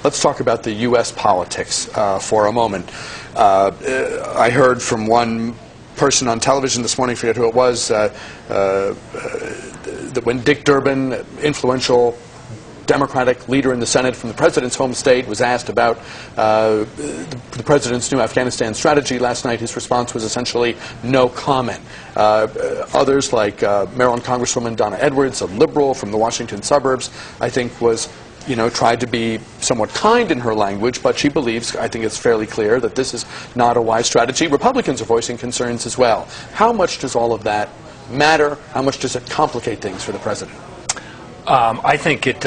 let's talk about the U.S. politics for a moment. I heard from one person on television this morning, I forget who it was, that when Dick Durbin, influential Democratic leader in the Senate from the president's home state, was asked about the president's new Afghanistan strategy last night, his response was essentially no comment. Others, like Maryland Congresswoman Donna Edwards, a liberal from the Washington suburbs, I think was, tried to be somewhat kind in her language, but she believes, I think it's fairly clear, that this is not a wise strategy. Republicans are voicing concerns as well. How much does all of that matter? How much does it complicate things for the president? I think it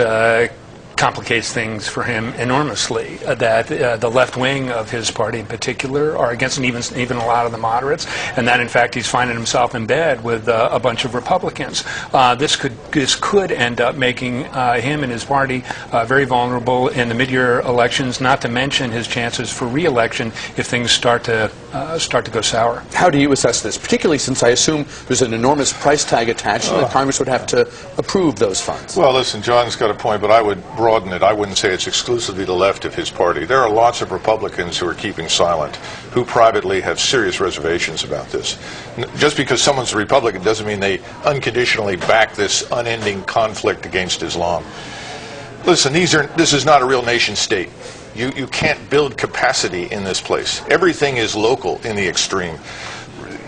complicates things for him enormously, that the left wing of his party in particular are against, and even a lot of the moderates, and that in fact he's finding himself in bed with a bunch of Republicans. This could end up making him and his party very vulnerable in the mid-year elections, not to mention his chances for re-election if things start to go sour. How do you assess this, particularly since I assume there's an enormous price tag attached and that Congress would have to approve those funds? Well, listen, John's got a point, but I would broaden it. I wouldn't say it's exclusively the left of his party. There are lots of Republicans who are keeping silent, who privately have serious reservations about this. Just because someone's a Republican doesn't mean they unconditionally back this unending conflict against Islam. Listen, this is not a real nation state. You can't build capacity in this place. Everything is local in the extreme.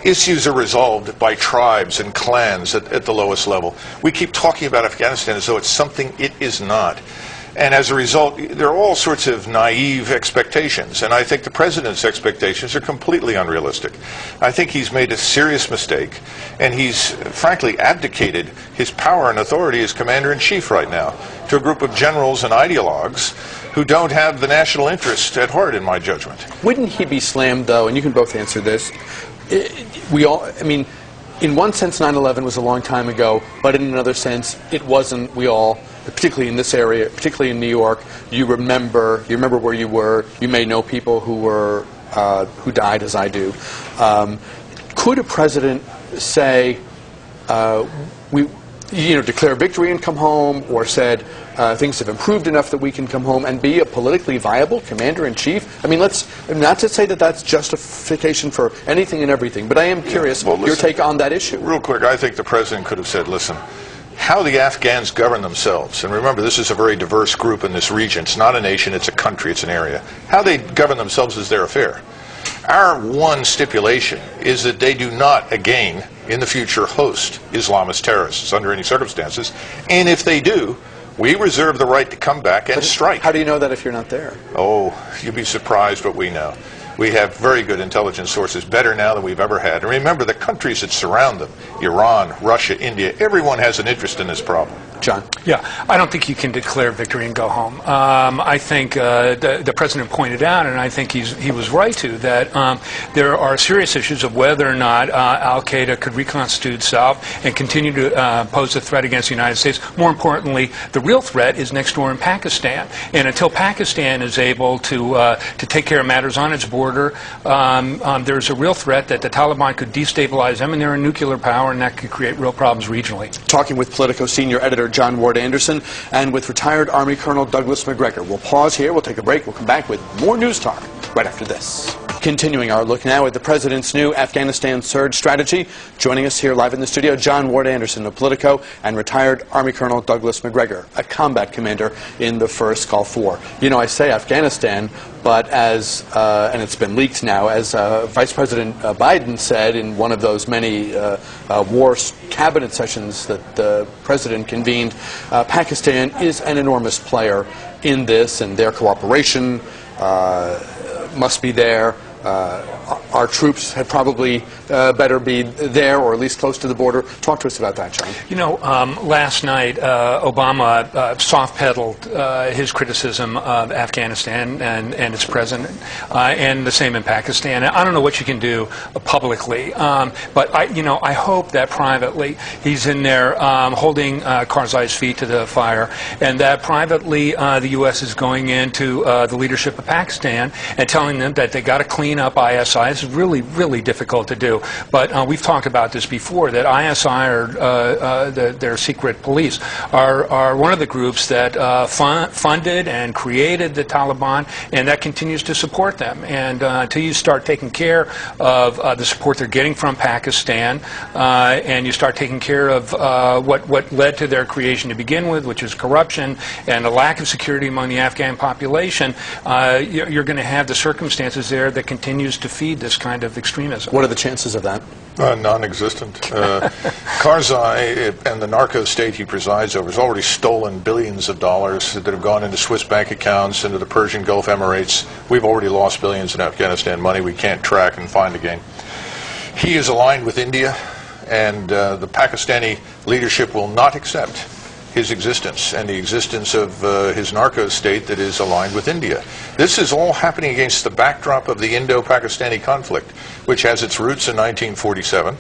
Issues are resolved by tribes and clans at the lowest level. We keep talking about Afghanistan as though it's something it is not. And as a result, there are all sorts of naive expectations. And I think the president's expectations are completely unrealistic. I think he's made a serious mistake. And he's, frankly, abdicated his power and authority as commander-in-chief right now to a group of generals and ideologues who don't have the national interest at heart, in my judgment. Wouldn't he be slammed, though, and you can both answer this, in one sense 9/11 was a long time ago, but in another sense it wasn't. We all, particularly in this area, particularly in New York, you remember where you were. You may know people who died, as I do. Could a president say, declare victory and come home, or said things have improved enough that we can come home, and be a politically viable commander-in-chief? I mean, not to say that that's justification for anything and everything, but I am curious your take on that issue. Real quick, I think the president could have said, listen, how the Afghans govern themselves, and remember, this is a very diverse group in this region. It's not a nation, it's a country, it's an area. How they govern themselves is their affair. Our one stipulation is that they do not, again, in the future, host Islamist terrorists under any circumstances. And if they do, we reserve the right to come back and strike. How do you know that if you're not there? Oh, you'd be surprised what we know. We have very good intelligence sources, better now than we've ever had. And remember, the countries that surround them, Iran, Russia, India, everyone has an interest in this problem. John? Yeah, I don't think you can declare victory and go home. I think the president pointed out, and I think he was right to, that there are serious issues of whether or not al-Qaeda could reconstitute itself and continue to pose a threat against the United States. More importantly, the real threat is next door in Pakistan. And until Pakistan is able to take care of matters on its border, there's a real threat that the Taliban could destabilize them, and they're a nuclear power, and that could create real problems regionally. Talking with Politico senior editor John Ward Anderson and with retired Army Colonel Douglas Macgregor. We'll pause here, we'll take a break, we'll come back with more news talk right after this. Continuing our look now at the president's new Afghanistan surge strategy. Joining us here live in the studio, John Ward Anderson of Politico and retired Army Colonel Douglas Macgregor, a combat commander in the 1st Gulf War. You know, I say Afghanistan, but as, and it's been leaked now, as Vice President Biden said in one of those many war cabinet sessions that the president convened, Pakistan is an enormous player in this, and their cooperation must be there. Our troops had probably better be there, or at least close to the border. Talk to us about that, John. You know, last night Obama soft-pedaled his criticism of Afghanistan and its president, and the same in Pakistan. I don't know what you can do publicly, but I hope that privately he's in there holding Karzai's feet to the fire, and that privately the U.S. is going into the leadership of Pakistan and telling them that they got to clean clean up ISI. It's really, really difficult to do. But we've talked about this before, that ISI, or their secret police, are one of the groups that funded and created the Taliban, and that continues to support them. And until you start taking care of the support they're getting from Pakistan, and you start taking care of what led to their creation to begin with, which is corruption and a lack of security among the Afghan population, you're going to have the circumstances there that continues to feed this kind of extremism. What are the chances of that? Non-existent. Karzai and the narco state he presides over has already stolen billions of dollars that have gone into Swiss bank accounts, into the Persian Gulf Emirates. We've already lost billions in Afghanistan money we can't track and find again. He is aligned with India, and the Pakistani leadership will not accept his existence and the existence of his narco state that is aligned with India. This is all happening against the backdrop of the Indo-Pakistani conflict, which has its roots in 1947.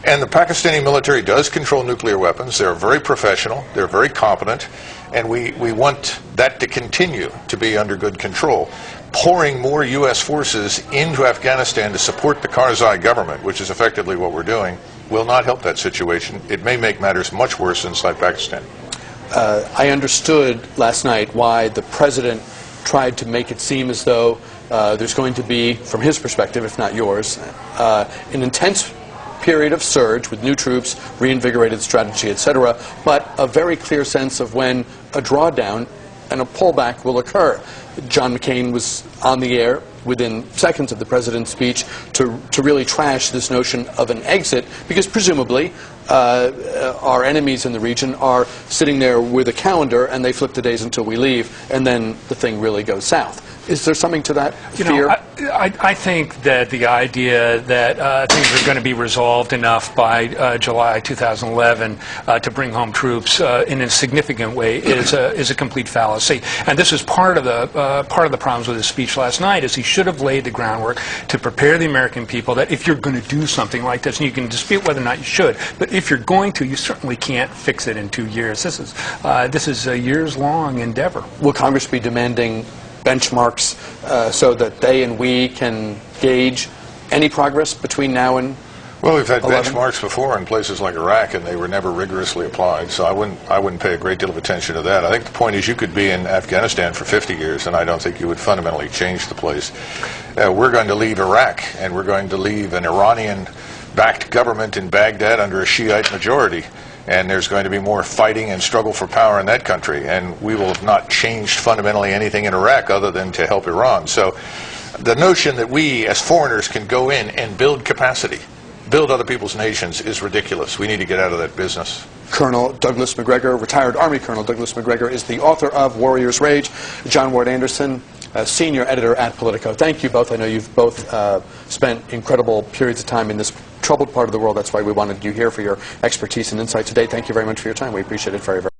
And the Pakistani military does control nuclear weapons. They're very professional. They're very competent. And we want that to continue to be under good control. Pouring more U.S. forces into Afghanistan to support the Karzai government, which is effectively what we're doing, will not help that situation. It may make matters much worse inside Pakistan. I understood last night why the president tried to make it seem as though there's going to be, from his perspective, if not yours, an intense period of surge with new troops, reinvigorated strategy, etc., but a very clear sense of when a drawdown and a pullback will occur. John McCain was on the air within seconds of the president's speech to really trash this notion of an exit, because presumably our enemies in the region are sitting there with a calendar and they flip the days until we leave, and then the thing really goes south. Is there something to that fear? I think that the idea that things are going to be resolved enough by July 2011 to bring home troops in a significant way is a complete fallacy. And this is part of the problems with his speech last night. Is he should have laid the groundwork to prepare the American people that if you're going to do something like this, and you can dispute whether or not you should, but if you're going to, you certainly can't fix it in 2 years. This is a years-long endeavor. Will Congress be demanding benchmarks so that they and we can gauge any progress between now and Well, we've had 11? benchmarks before in places like Iraq, and they were never rigorously applied, so I wouldn't pay a great deal of attention to that. I think the point is you could be in Afghanistan for 50 years, and I don't think you would fundamentally change the place. We're going to leave Iraq, and we're going to leave an Iranian-backed government in Baghdad under a Shiite majority. And there's going to be more fighting and struggle for power in that country. And we will have not changed fundamentally anything in Iraq other than to help Iran. So the notion that we, as foreigners, can go in and build capacity, build other people's nations, is ridiculous. We need to get out of that business. Colonel Douglas Macgregor, retired Army Colonel Douglas Macgregor, is the author of Warrior's Rage. John Ward Anderson, senior editor at Politico. Thank you both. I know you've both spent incredible periods of time in this troubled part of the world. That's why we wanted you here for your expertise and insight today. Thank you very much for your time. We appreciate it very, very much.